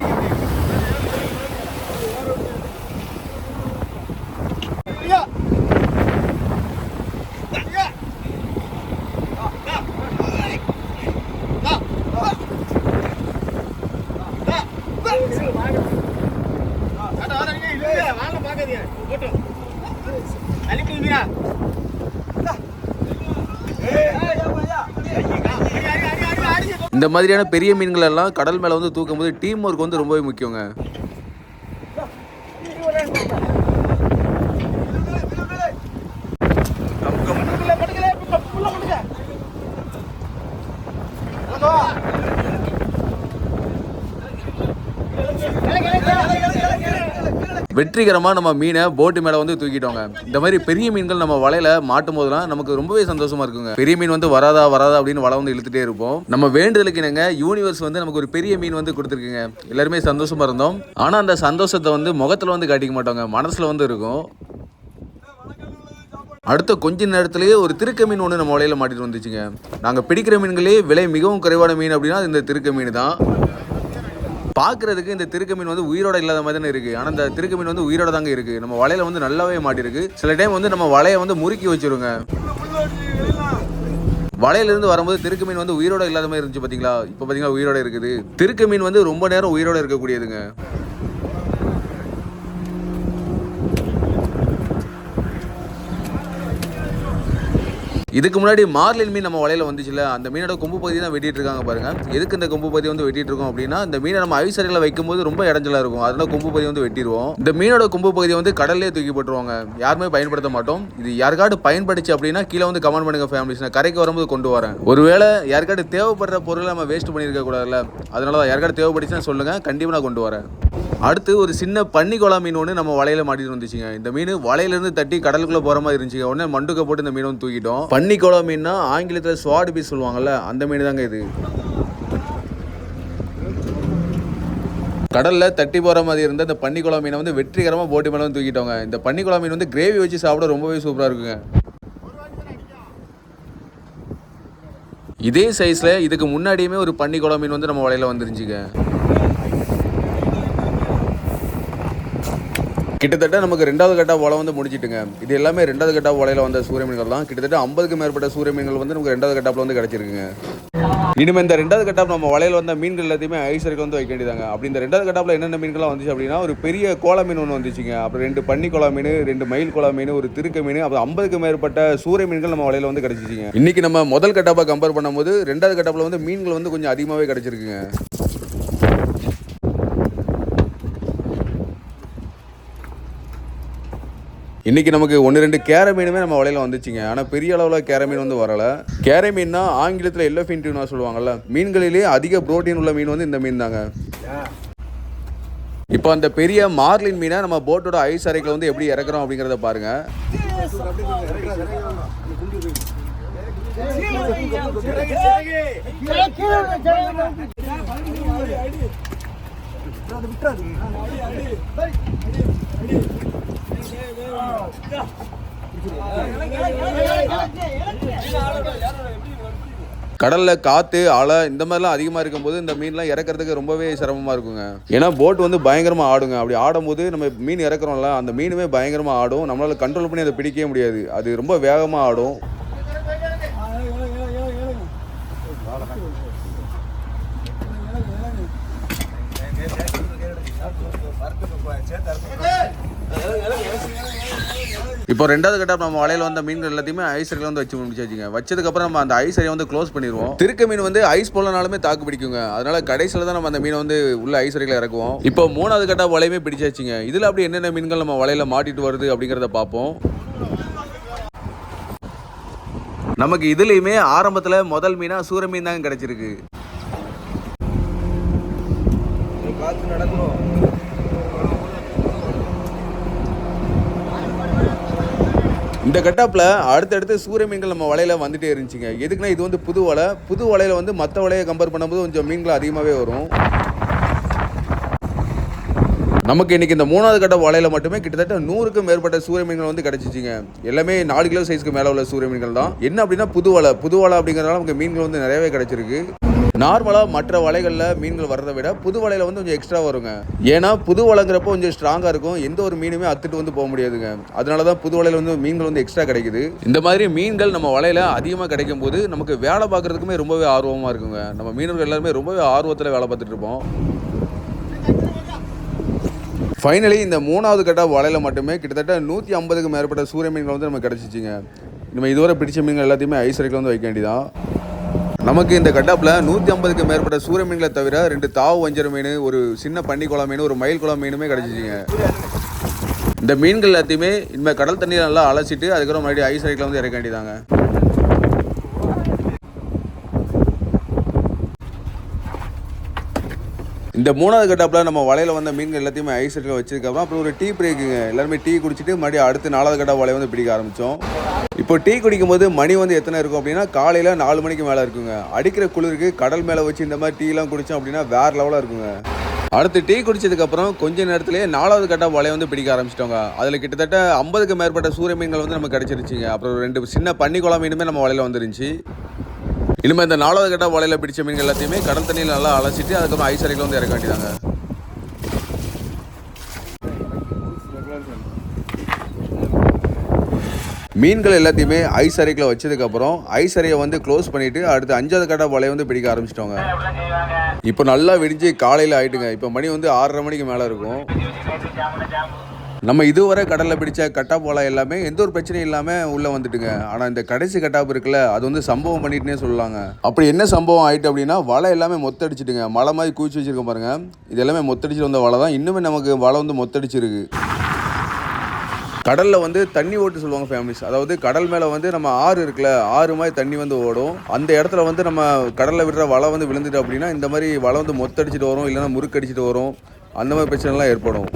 இந்த மாதிரியான பெரிய மீன்கள் எல்லாம் கடல் மேலே வந்து தூக்கும் போது டீம் ஒர்க் வந்து ரொம்பவே முக்கியங்க. வெற்றிகரமாக நம்ம மீனை போட்டு மேலே வந்து தூக்கிட்டோங்க. இந்த மாதிரி பெரிய மீன்கள் நம்ம வலையில மாட்டும் போதெல்லாம் நமக்கு ரொம்பவே சந்தோஷமா இருக்குங்க. பெரிய மீன் வந்து வராதா அப்படின்னு வலை வந்து இழுத்துட்டே இருப்போம். நம்ம வேண்டுதலுக்கு என்னங்க யூனிவர்ஸ் வந்து நமக்கு ஒரு பெரிய மீன் வந்து கொடுத்துருக்குங்க. எல்லாருமே சந்தோஷமா இருந்தோம். ஆனால் அந்த சந்தோஷத்தை வந்து முகத்தில் வந்து காட்டிக்க மாட்டோங்க, மனசில் வந்து இருக்கும். அடுத்த கொஞ்ச நேரத்திலேயே ஒரு திருக்க மீன் ஒன்று நம்ம வலையில மாட்டிட்டு வந்துச்சுங்க. நாங்கள் பிடிக்கிற மீன்களே விலை மிகவும் குறைவான மீன் அப்படின்னா இந்த திருக்க மீன் தான். பார்க்குறதுக்கு இந்த திருக்க மீன் வந்து உயிரோட இல்லாத மாதிரி தானே இருக்குது. ஆனால் இந்த திருக்க மீன் வந்து உயிரோட தாங்க இருக்குது. நம்ம வலையில் வந்து நல்லாவே மாட்டிருக்கு. சில டைம் வந்து நம்ம வலையை வந்து முறுக்கி வச்சுருங்க. வலையிலிருந்து வரும்போது திருக்க மீன் வந்து உயிரோட இல்லாத மாதிரி இருந்துச்சு பார்த்தீங்களா. இப்போ பார்த்தீங்களா உயிரோட இருக்குது. திருக்க மீன் வந்து ரொம்ப நேரம் உயிரோட இருக்கக்கூடியதுங்க. இதுக்கு முன்னாடி மார்லின் மீன் நம்ம வலையில் வந்துச்சுல, அந்த மீனோட கொம்பு பகுதி தான் வெட்டிட்டு இருக்காங்க பாருங்க. எதுக்கு இந்த கொம்பு பகுதி வந்து வெட்டிட்டு இருக்கோம் அப்படின்னா, இந்த மீனை நம்ம ஐசரியில் வைக்கும்போது ரொம்ப இடைஞ்சலா இருக்கும். அதனால கொம்பு பகுதி வந்து வெட்டிடுவோம். இந்த மீனோட கொம்பு பகுதியை வந்து கடல்லே தூக்கி போட்டுருவாங்க. யாருமே பயன்படுத்த மாட்டோம். இது யாருக்காட்டு பயன்படுச்சு அப்படின்னா கீழே வந்து கமெண்ட் பண்ணுங்க ஃபேமிலிஸ். நான் கரைக்கு வரும்போது கொண்டு வரேன். ஒருவேளை யாருக்காட்டு தேவைப்படுற பொருளை நம்ம வேஸ்ட் பண்ணியிருக்க கூடாதுல்ல, அதனால தான் யாருக்காட்டு தேவைப்படுச்சுன்னா சொல்லுங்க, கண்டிப்பாக நான் கொண்டு வரேன். அடுத்து ஒரு சின்ன பன்னிக்கோலா மீன் ஒன்று நம்ம வலையில மாட்டிட்டு வந்துச்சுங்க. இந்த மீன் வலையிலேருந்து தட்டி கடலுக்குள்ளே போகிற மாதிரி இருந்துச்சுங்க. உடனே மண்டுக்க போட்டு இந்த மீன் வந்து தூக்கிட்டோம். பன்னிக்கோலா மீன்னா ஆங்கிலத்தில் ஸ்வாட் பீஸ் சொல்லுவாங்கல்ல, அந்த மீன் தாங்க இது. கடலில் தட்டி போகிற மாதிரி இருந்த இந்த பன்னிக்கோலா மீனை வந்து வெற்றிகரமாக போட்டு மேலே வந்து தூக்கிட்டோங்க. இந்த பன்னிக்கோலா மீன் வந்து கிரேவி வச்சு சாப்பிட ரொம்பவே சூப்பராக இருக்குங்க. இதே சைஸில் இதுக்கு முன்னாடியுமே ஒரு பன்னிக்கோலா மீன் வந்து நம்ம வலையில் வந்துருந்துச்சுங்க. கிட்டத்தட்ட நமக்கு 2வது கட்டா வலை வந்து முடிச்சிட்டுங்க. இது எல்லாமே 2வது கட்டா வலையில் வந்த சூரிய மீன்கள் தான். கிட்டத்தட்ட 50க்கும் மேற்பட்ட சூரிய மீன்கள் வந்து நமக்கு 2வது கட்டாப்பில் வந்து கிடச்சிருக்குங்க. இனிமேல் இந்த 2வது கட்டாப் நம்ம வலையில் வந்த மீன்கள் எல்லாத்தையுமே ஐசருக்கு வந்து வைக்க வேண்டியதாங்க. அப்படி இந்த 2வது கட்டாப்பில் என்னென்ன மீன்கள்லாம் வந்துச்சு அப்படின்னா, ஒரு பெரிய கோலா மீன் ஒன்று வந்துச்சுங்க. அப்புறம் 2 பன்னி கோலா மீன், 2 மயில் கோலா மீன், ஒரு திருக்க மீன், அப்புறம் 50க்கும் மேற்பட்ட சூரிய மீன்கள் நம்ம வலையில் வந்து கிடச்சிச்சிங்க. இன்னைக்கு நம்ம முதல் கட்டாப்பை கம்பேர் பண்ணும்போது 2வது கட்டாப்பில் வந்து மீன்கள் வந்து கொஞ்சம் அதிகமாகவே கிடச்சிருக்குங்க. இன்றைக்கி நமக்கு 1-2 கேரை மீனுமே நம்ம வலையில் வந்துச்சுங்க. ஆனால் பெரிய அளவில் கேரை மீன் வந்து வரலை. கேரை மீன்னா ஆங்கிலத்தில் எல்லோ ஃபின் டியூனா சொல்லுவாங்கள்ல, மீன்களிலே அதிக புரோட்டீன் உள்ள மீன் வந்து இந்த மீன் தாங்க. இப்போ அந்த பெரிய மார்லின் மீனை நம்ம போட்டோட ஐஸ் அறைக்கில் வந்து எப்படி இறக்குறோம் அப்படிங்கிறத பாருங்கள். கடல்ல காற்று அலை இந்த மாதிரிலாம் அதிகமாக இருக்கும்போது இந்த மீன்லாம் இறக்கிறதுக்கு ரொம்பவே சிரமமாக இருக்குங்க. ஏன்னா போட் வந்து பயங்கரமாக ஆடுங்க. அப்படி ஆடும்போது நம்ம மீன் இறக்குறோம்ல, அந்த மீனுமே பயங்கரமாக ஆடும். நம்மளால் கண்ட்ரோல் பண்ணி அதை பிடிக்கவே முடியாது. அது ரொம்ப வேகமாக ஆடும். இப்போ ரெண்டாவது கட்ட நம்ம வலையில் வந்த மீன்கள் எல்லாத்தையுமே ஐஸ் அறையில் வந்து வச்சு முடிச்சாச்சுங்க. வச்சதுக்கப்புறம் நம்ம அந்த ஐஸ் அறையை வந்து க்ளோஸ் பண்ணிடுவோம். திருக்க மீன் வந்து ஐஸ் போலனாலுமே தாக்கு பிடிக்குங்க. அதனால கடைசியில் தான் நம்ம அந்த மீனை வந்து உள்ள ஐஸ் அறையில் இறக்குவோம். இப்போ மூணாவது கட்ட வலையுமே பிடிச்சாச்சுங்க. இதில் அப்படி என்னென்ன மீன்கள் நம்ம வலையில் மாட்டிட்டு வருது அப்படிங்கிறத பார்ப்போம். நமக்கு இதுலேயுமே ஆரம்பத்தில் முதல் மீனாக சூர மீன் தாங்க கிடச்சிருக்கு. இந்த கட்டாப்பில் அடுத்தடுத்து சூரிய மீன்கள் நம்ம வலையில் வந்துட்டே இருந்துச்சுங்க. எதுக்குன்னா இது வந்து புது வலையில் வந்து மற்ற வலையை கம்பேர் பண்ணும்போது கொஞ்சம் மீன்கள் அதிகமாகவே வரும். நமக்கு இன்றைக்கி இந்த மூணாவது கட்ட வலையில் மட்டுமே கிட்டத்தட்ட 100க்கும் மேற்பட்ட சூரிய மீன்கள் வந்து கிடச்சிச்சிங்க. எல்லாமே 4 கிலோ சைஸ்க்கு மேலே உள்ள சூரிய மீன்கள் தான். என்ன அப்படின்னா புது வலை அப்படிங்கிறதுனால நமக்கு மீன்கள் வந்து நிறையவே கிடச்சிருக்கு. நார்மலாக மற்ற வலைகளில் மீன்கள் வர்றதை விட புது வலையில் வந்து கொஞ்சம் எக்ஸ்ட்ரா வருங்க. ஏன்னா புது வலைங்கிறப்போ கொஞ்சம் ஸ்ட்ராங்காக இருக்கும். எந்த ஒரு மீனுமே அத்துட்டு வந்து போக முடியாதுங்க. அதனால தான் புது வலையில் வந்து மீன்கள் வந்து எக்ஸ்ட்ரா கிடைக்குது. இந்த மாதிரி மீன்கள் நம்ம வலையில் அதிகமாக கிடைக்கும் போது நமக்கு வேலை பார்க்குறதுக்குமே ரொம்பவே ஆர்வமாக இருக்குங்க. நம்ம மீனவர்கள் எல்லாருமே ரொம்பவே ஆர்வத்தில் வேலை பார்த்துட்டு இருப்போம். ஃபைனலி இந்த மூணாவது கட்ட வலையில் மட்டுமே கிட்டத்தட்ட 150க்கும் மேற்பட்ட சூரிய மீன்கள் வந்து நமக்கு கிடச்சிச்சிங்க. நம்ம இதுவரை பிடிச்ச மீன்கள் எல்லாத்தையுமே ஐஸ் அறையில் வந்து வைக்க வேண்டியதான். நமக்கு இந்த கட்டாப்பில் 150க்கும் மேற்பட்ட சூரிய மீன்களை தவிர 2 தாவு வஞ்சர மீன், ஒரு சின்ன பன்னிக்குளா மீன், ஒரு மயில் குளா மீனுமே கிடச்சிச்சிங்க. இந்த மீன்கள் எல்லாத்தையுமே இனிமேல் கடல் தண்ணியில் நல்லா அலசிட்டு அதுக்கப்புறம் மறுபடியும் ஐஸ் அறையில் வந்து இறக்க வேண்டியதாங்க. இந்த மூணாவது கட்டாப்பில் நம்ம வலையில் வந்த மீன்கள் எல்லாத்தையுமே ஐஸ் அறையில் வச்சதுக்கப்புறம் அப்புறம் ஒரு டீ பிரேக்குங்க. எல்லாருமே டீ குடிச்சிட்டு மறுபடியும் அடுத்து 4வது கட்டா வலையை வந்து பிடிக்க ஆரம்பித்தோம். இப்போ டீ குடிக்கும் போது மணி வந்து எத்தனை இருக்கும் அப்படின்னா காலையில் 4 மணிக்கு மேலே இருக்குங்க. அடிக்கிற குளிருக்கு கடல் மேலே வச்சு இந்த மாதிரி டீலாம் குடித்தோம் அப்படின்னா வேறு லெவலாக இருக்குங்க. அடுத்து டீ குடிச்சதுக்கப்புறம் கொஞ்ச நேரத்திலேயே 4வது கட்டா வலையை வந்து பிடிக்க ஆரம்பிச்சிட்டோங்க. அதில் கிட்டத்தட்ட 50க்கும் மேற்பட்ட சூரிய மீன்கள் வந்து நமக்கு கிடச்சிருச்சிங்க. அப்புறம் 2 சின்ன பன்னிக்குளா மீனுமே நம்ம வலையில் வந்துருந்துச்சு. இனிமேல் இந்த 4வது கட்ட வலையில் பிடிச்ச மீன்கள் எல்லாத்தையுமே கடல் தண்ணியில் நல்லா அலசிட்டு அதுக்கப்புறம் ஐஸ் அறையில் வந்து இறக்க வேண்டியதாங்க. மீன்கள் எல்லாத்தையுமே ஐஸ் அறைக்குள்ள வச்சதுக்கப்புறம் ஐஸ் அறையை வந்து க்ளோஸ் பண்ணிவிட்டு அடுத்து 5வது கட்ட வலையை வந்து பிடிக்க ஆரம்பிச்சிட்டோங்க. இப்போ நல்லா விடிஞ்சு காலையில் ஆகிட்டுங்க. இப்போ மணி வந்து 6:30 மணிக்கு மேலே இருக்கும். நம்ம இதுவரை கடலில் பிடிச்ச கட்டாப் வலை எல்லாமே எந்த ஒரு பிரச்சனையும் இல்லாமல் உள்ளே வந்துட்டுங்க. ஆனால் இந்த கடைசி கட்டாப் இருக்குல்ல, அது வந்து சம்பவம் பண்ணிட்டுனே சொல்லலாங்க. அப்படி என்ன சம்பவம் ஆகிட்டு அப்படின்னா வலை எல்லாமே மொத்தடிச்சிட்டுங்க. மலை மாதிரி குவிச்சு வச்சுருக்கோம் பாருங்கள். இது எல்லாமே மொத்தடிச்சிட்டு வந்த வலை தான். இன்னுமே நமக்கு வலை வந்து மொத்தடிச்சிருக்கு. கடலில் வந்து தண்ணி ஓட்டு சொல்லுவாங்க ஃபேமிலிஸ். அதாவது கடல் மேலே வந்து நம்ம ஆறு இருக்குல்ல, ஆறு மாதிரி தண்ணி வந்து ஓடும். அந்த இடத்துல வந்து நம்ம கடலில் விடுற வலை வந்து விழுந்துட்டு அப்படின்னா இந்த மாதிரி வலை வந்து மொத்தடிச்சிட்டு வரும், இல்லைன்னா முறுக்கடிச்சிட்டு வரும். அந்த மாதிரி பிரச்சனைலாம் ஏற்படும்.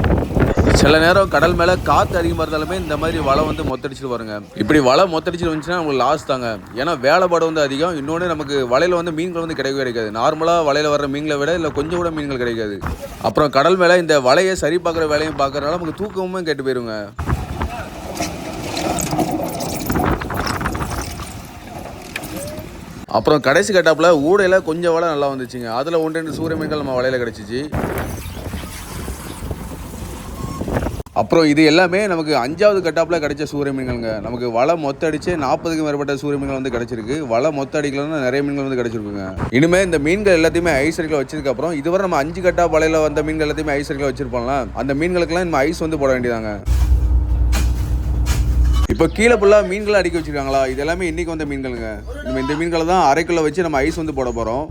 சில நேரம் கடல் மேலே காற்று அதிகமாக இருந்தாலுமே இந்த மாதிரி வலை வந்து மொத்தடிச்சிட்டு வருங்க. இப்படி வலை மொத்தடிச்சிட்டு வந்துச்சுன்னா நமக்கு லாஸ் தாங்க. ஏன்னா வேலைப்பாடு வந்து அதிகம். இன்னொன்று நமக்கு வலையில் வந்து மீன்கள் வந்து கிடைக்காது. நார்மலாக வலையில் வர மீன்களை விட இல்லை கொஞ்சம் கூட மீன்கள் கிடைக்காது. அப்புறம் கடல் மேலே இந்த வலையை சரி பார்க்குற வேலையும் பார்க்குறதுனால நமக்கு தூக்கமும் கெட்டு போயிருங்க. அப்புறம் கடைசி கட்டாப்பில் ஊடையில் கொஞ்சம் வலை நல்லா வந்துச்சுங்க. அதில் 1-2 சூரிய மீன்கள் நம்ம வலையில் கிடச்சிச்சு. அப்புறம் இது எல்லாமே நமக்கு 5வது கட்டாப்பில் கிடைச்ச சூரிய மீன்கள்ங்க. நமக்கு வலை மொத்த அடிச்சு 40க்கும் மேற்பட்ட சூரிய மீன்கள் வந்து கிடச்சிருக்கு. வலை மொத்த அடிக்கலன்னா நிறைய மீன்கள் வந்து கிடச்சிருக்குங்க. இனிமேல் இந்த மீன்கள் எல்லாத்தையுமே ஐஸ் அறையில் வச்சதுக்கப்புறம் இதுவரை நம்ம 5 கட்டா வலையில் வந்த மீன்கள் எல்லாத்தையுமே ஐஸ் அறையில் வச்சிருப்போம்ல, அந்த மீன்களுக்கெல்லாம் நம்ம ஐஸ் வந்து போட வேண்டியதாங்க. இப்போ கீழே ஃபுல்லாக மீன்களை அடிக்க வச்சுருக்காங்களா, இது எல்லாமே இன்றைக்கி வந்த மீன்களுங்க. நம்ம இந்த மீன்களை தான் அரைக்குள்ளே வச்சு நம்ம ஐஸ் வந்து போட போகிறோம்.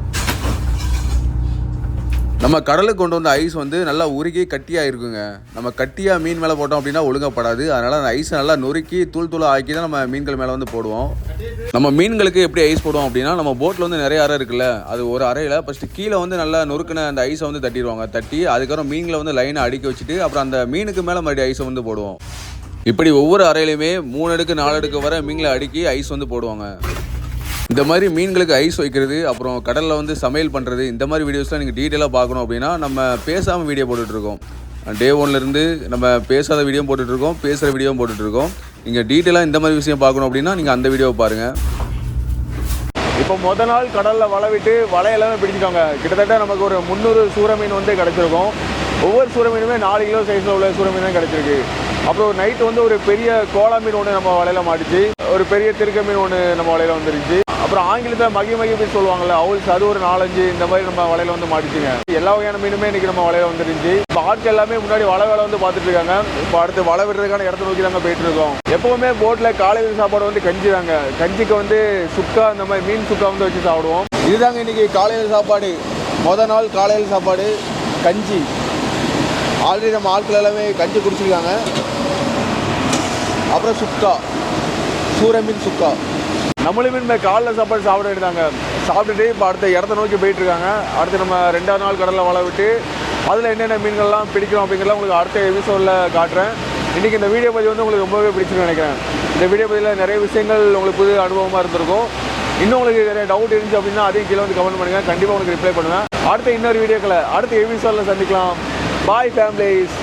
நம்ம கடலுக்கு கொண்டு வந்த ஐஸ் வந்து நல்லா உருகி கட்டியாக இருக்குங்க. நம்ம கட்டியாக மீன் மேலே போட்டோம் அப்படின்னா ஒழுங்கப்படாது. அதனால் அந்த ஐஸை நல்லா நொறுக்கி தூளாக ஆக்கி தான் நம்ம மீன்கள் மேலே வந்து போடுவோம். நம்ம மீன்களுக்கு எப்படி ஐஸ் போடுவோம் அப்படின்னா, நம்ம போட்டில் வந்து நிறைய அறை இருக்குல்ல, அது ஒரு அறையில் ஃபஸ்ட்டு கீழே வந்து நல்லா நொறுக்கின அந்த ஐஸை வந்து தட்டிடுவாங்க. தட்டி அதுக்கப்புறம் மீன்களை வந்து லைனை அடுக்கி வச்சுட்டு அப்புறம் அந்த மீனுக்கு மேலே மறுபடியும் ஐஸை வந்து போடுவோம். இப்படி ஒவ்வொரு அறையிலையுமே 3 அடுக்கு 4 அடுக்கு வர மீன்களை அடுக்கி ஐஸ் வந்து போடுவாங்க. இந்த மாதிரி மீன்களுக்கு ஐஸ் வைக்கிறது, அப்புறம் கடலில் வந்து சமையல் பண்ணுறது, இந்த மாதிரி வீடியோஸ்லாம் நீங்கள் டீட்டெயிலாக பார்க்கணும் அப்படின்னா நம்ம பேசாமல் வீடியோ போட்டுட்ருக்கோம். டே 1லேருந்து நம்ம பேசாத வீடியோ போட்டுட்ருக்கோம், பேசுகிற வீடியோவும் போட்டுட்ருக்கோம். நீங்கள் டீட்டெயிலாக இந்த மாதிரி விஷயம் பார்க்கணும் அப்படின்னா நீங்கள் அந்த வீடியோவை பாருங்கள். இப்போ மொதல் நாள் கடலில் வலை விட்டு வலை எல்லாமே பிடிச்சிட்டாங்க. கிட்டத்தட்ட நமக்கு ஒரு 300 சூற மீன் வந்து கிடச்சிருக்கும். ஒவ்வொரு சூற மீனுமே 4 கிலோ சைஸில் உள்ள சூற மீன் தான் கிடச்சிருக்கு. அப்புறம் ஒரு நைட்டு வந்து ஒரு பெரிய கோலா மீன் ஒன்று நம்ம வலையில் மாட்டிச்சு. ஒரு பெரிய திருக்க மீன் ஒன்று நம்ம வலையில் வந்துருச்சு. அப்புறம் ஆங்கிலத்தில் மகி மீன் சொல்லுவாங்கள்ல, அவுல்ஸ், அது ஒரு 4-5 இந்த மாதிரி நம்ம வலையில் வந்து மாட்டிச்சுங்க. எல்லா வகையான மீனுமே இன்றைக்கி நம்ம வலையில் வந்துருந்துச்சு. இப்போ ஆட்கள் எல்லாமே முன்னாடி வலை வேலை வந்து பார்த்துட்டு இருக்காங்க. இப்போ அடுத்து வலை விடுறதுக்கான இடத்த நோக்கி தாங்க போயிட்டு இருக்கோம். எப்போவுமே போட்டில் காலையில் சாப்பாடு வந்து கஞ்சி தாங்க. கஞ்சிக்கு வந்து சுக்கா, இந்த மாதிரி மீன் சுக்கா வந்து வச்சு சாப்பிடுவோம். இதுதாங்க இன்றைக்கி காலையில் சாப்பாடு. மொதல் நாள் காலையில் சாப்பாடு கஞ்சி. ஆல்ரெடி நம்ம ஆட்கள் எல்லாமே கஞ்சி குடிச்சிருக்காங்க. அப்புறம் சுக்கா, சூற மீன் சுக்கா. நம்மளும் மீன் காலைல சாப்பாடு சாப்பிட வேண்டியதாங்க. சாப்பிட்டுட்டு இப்போ அடுத்த இடத்த நோக்கி போயிட்டுருக்காங்க. அடுத்து நம்ம 2வது நாள் கடலில் வலை விட்டு அதில் என்னென்ன மீன்கள்லாம் பிடிக்கிறோம் அப்படிங்கிறத உங்களுக்கு அடுத்த எபிசோடில் காட்டுறேன். இன்றைக்கி இந்த வீடியோ பதிவு வந்து உங்களுக்கு ரொம்பவே பிடிச்சிருன்னு நினைக்கிறேன். இந்த வீடியோ பதிவில் நிறைய விஷயங்கள் உங்களுக்கு புது அனுபவமாக இருந்திருக்கும். இன்னும் உங்களுக்கு நிறைய டவுட் இருந்துச்சு அப்படின்னா அதையும் கீழே வந்து கமெண்ட் பண்ணுங்கள். கண்டிப்பாக உங்களுக்கு ரிப்ளை பண்ணுவேன். அடுத்த இன்னொரு வீடியோக்களை அடுத்த எபிசோடில் சந்திக்கலாம். பாய் ஃபேமிலிஸ்.